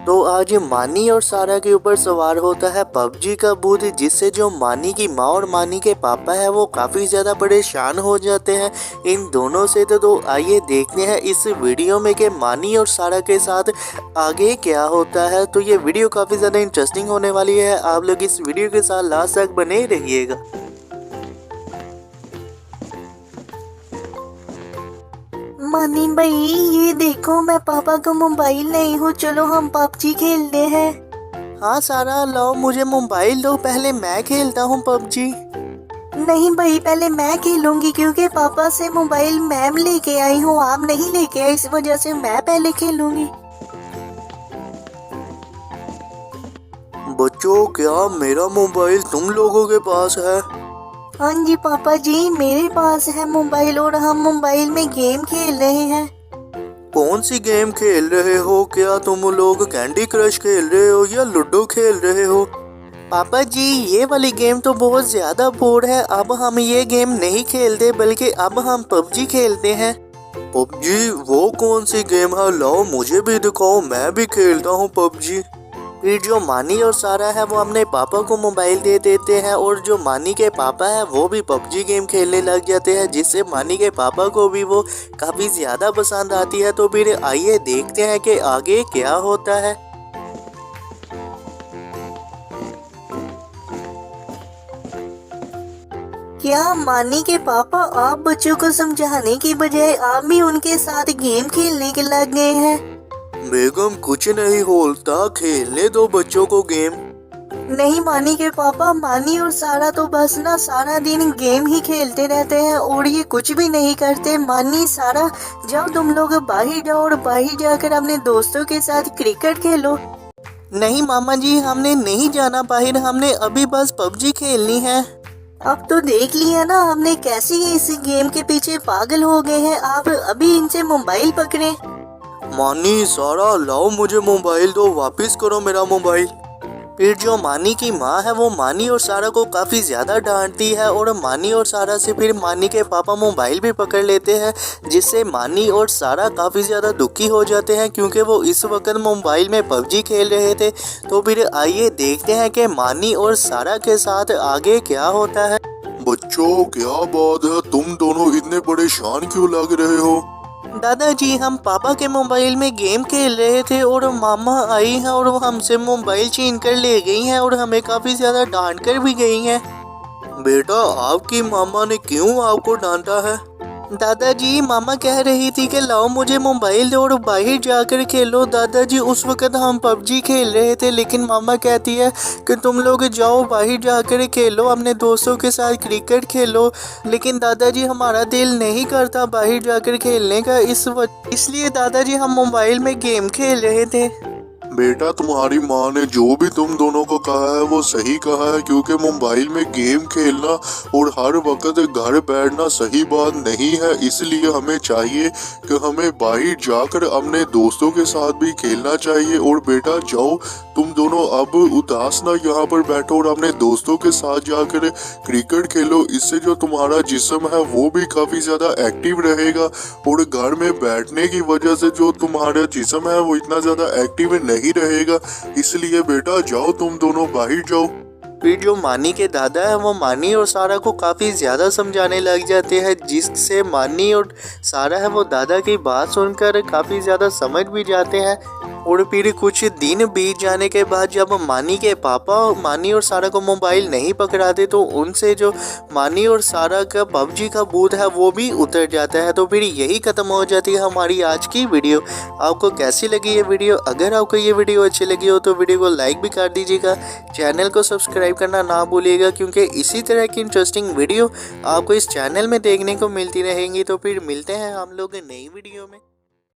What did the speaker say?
तो आज मानी और सारा के ऊपर सवार होता है पबजी का भूत, जिससे जो मानी की माँ और मानी के पापा है वो काफ़ी ज़्यादा परेशान हो जाते हैं इन दोनों से। तो आइए देखते हैं इस वीडियो में कि मानी और सारा के साथ आगे क्या होता है। तो ये वीडियो काफ़ी ज़्यादा इंटरेस्टिंग होने वाली है, आप लोग इस वीडियो के साथ लास्ट तक बने रहिएगा। मानी भाई ये देखो, मैं पापा को मोबाइल नहीं हूँ, चलो हम पबजी खेलते हैं। हाँ सारा लाओ मुझे मोबाइल दो, पहले मैं खेलता हूँ पबजी। नहीं भाई, पहले मैं खेलूंगी क्योंकि पापा से मोबाइल मैम लेके आई हूँ, आप नहीं लेके आए, इस वजह से मैं पहले खेलूंगी। बच्चों क्या मेरा मोबाइल तुम लोगों के पास है? हाँ जी पापा जी, मेरे पास है मोबाइल और हम मोबाइल में गेम खेल रहे हैं। कौन सी गेम खेल रहे हो? क्या तुम लोग कैंडी क्रश खेल रहे हो या लूडो खेल रहे हो? पापा जी ये वाली गेम तो बहुत ज़्यादा बोर है, अब हम ये गेम नहीं खेलते बल्कि अब हम पबजी खेलते हैं। पबजी? वो कौन सी गेम है? लाओ मुझे भी दिखाओ, मैं भी खेलता हूँ पबजी। फिर जो मानी और सारा है वो अपने पापा को मोबाइल दे देते हैं और जो मानी के पापा है वो भी पबजी गेम खेलने लग जाते हैं, जिससे मानी के पापा को भी वो काफ़ी ज़्यादा पसंद आती है। तो फिर आइए देखते हैं कि आगे क्या होता है। क्या मानी के पापा आप बच्चों को समझाने की बजाय आप भी उनके साथ गेम खेलने के लग गए हैं? बेगम कुछ नहीं होता, खेलने दो बच्चों को गेम। नहीं मानी के पापा, मानी और सारा तो बस ना सारा दिन गेम ही खेलते रहते हैं और ये कुछ भी नहीं करते। मानी सारा जाओ तुम लोग बाहर जाओ और बाहर जाकर अपने दोस्तों के साथ क्रिकेट खेलो। नहीं मामा जी, हमने नहीं जाना बाहर, हमने अभी बस पबजी खेलनी है। अब तो देख लिया ना हमने कैसे इस गेम के पीछे पागल हो गए हैं, आप अभी इनसे मोबाइल पकड़े। मानी सारा लाओ मुझे मोबाइल दो, वापस करो मेरा मोबाइल। फिर जो मानी की माँ है वो मानी और सारा को काफ़ी ज़्यादा डांटती है और मानी और सारा से फिर मानी के पापा मोबाइल भी पकड़ लेते हैं, जिससे मानी और सारा काफ़ी ज़्यादा दुखी हो जाते हैं क्योंकि वो इस वक्त मोबाइल में पबजी खेल रहे थे। तो फिर आइए देखते हैं कि मानी और सारा के साथ आगे क्या होता है। बच्चों क्या बात है, तुम दोनों इतने परेशान क्यों लग रहे हो? दादाजी हम पापा के मोबाइल में गेम खेल रहे थे और मामा आई हैं और वो हमसे मोबाइल छीन कर ले गई हैं और हमें काफ़ी ज़्यादा डांट कर भी गई हैं। बेटा आपकी मामा ने क्यों आपको डांटा है? दादाजी मामा कह रही थी कि लाओ मुझे मोबाइल दो और बाहर जाकर खेलो। दादाजी उस वक्त हम पबजी खेल रहे थे, लेकिन मामा कहती है कि तुम लोग जाओ बाहर जाकर खेलो, अपने दोस्तों के साथ क्रिकेट खेलो। लेकिन दादाजी हमारा दिल नहीं करता बाहर जाकर खेलने का, इसलिए दादाजी हम मोबाइल में गेम खेल रहे थे। बेटा तुम्हारी माँ ने जो भी तुम दोनों को कहा है वो सही कहा है, क्योंकि मोबाइल में गेम खेलना और हर वक्त घर बैठना सही बात नहीं है। इसलिए हमें चाहिए कि हमें बाहर जाकर अपने दोस्तों के साथ भी खेलना चाहिए। और बेटा जाओ तुम दोनों अब उदास ना यहाँ पर बैठो और अपने दोस्तों के साथ जाकर क्रिकेट खेलो, इससे जो तुम्हारा जिस्म है वो भी काफ़ी ज़्यादा एक्टिव रहेगा और घर में बैठने की वजह से जो तुम्हारा जिस्म है वो इतना ज़्यादा एक्टिव नहीं रहेगा। इसलिए बेटा जाओ तुम दोनों बाहर जाओ। फिर जो मानी के दादा है वो मानी और सारा को काफ़ी ज़्यादा समझाने लग जाते हैं, जिससे मानी और सारा है वो दादा की बात सुनकर काफ़ी ज़्यादा समझ भी जाते हैं। और फिर कुछ दिन बीत जाने के बाद जब मानी के पापा मानी और सारा को मोबाइल नहीं पकड़ाते तो उनसे जो मानी और सारा का पबजी का भूत है वो भी उतर जाता है। तो फिर यही ख़त्म हो जाती है हमारी आज की वीडियो। आपको कैसी लगी ये वीडियो? अगर आपको ये वीडियो अच्छी लगी हो तो वीडियो को लाइक भी कर दीजिएगा, चैनल को सब्सक्राइब करना ना भूलिएगा, क्योंकि इसी तरह की इंटरेस्टिंग वीडियो आपको इस चैनल में देखने को मिलती रहेंगी। तो फिर मिलते हैं हम लोग नई वीडियो में।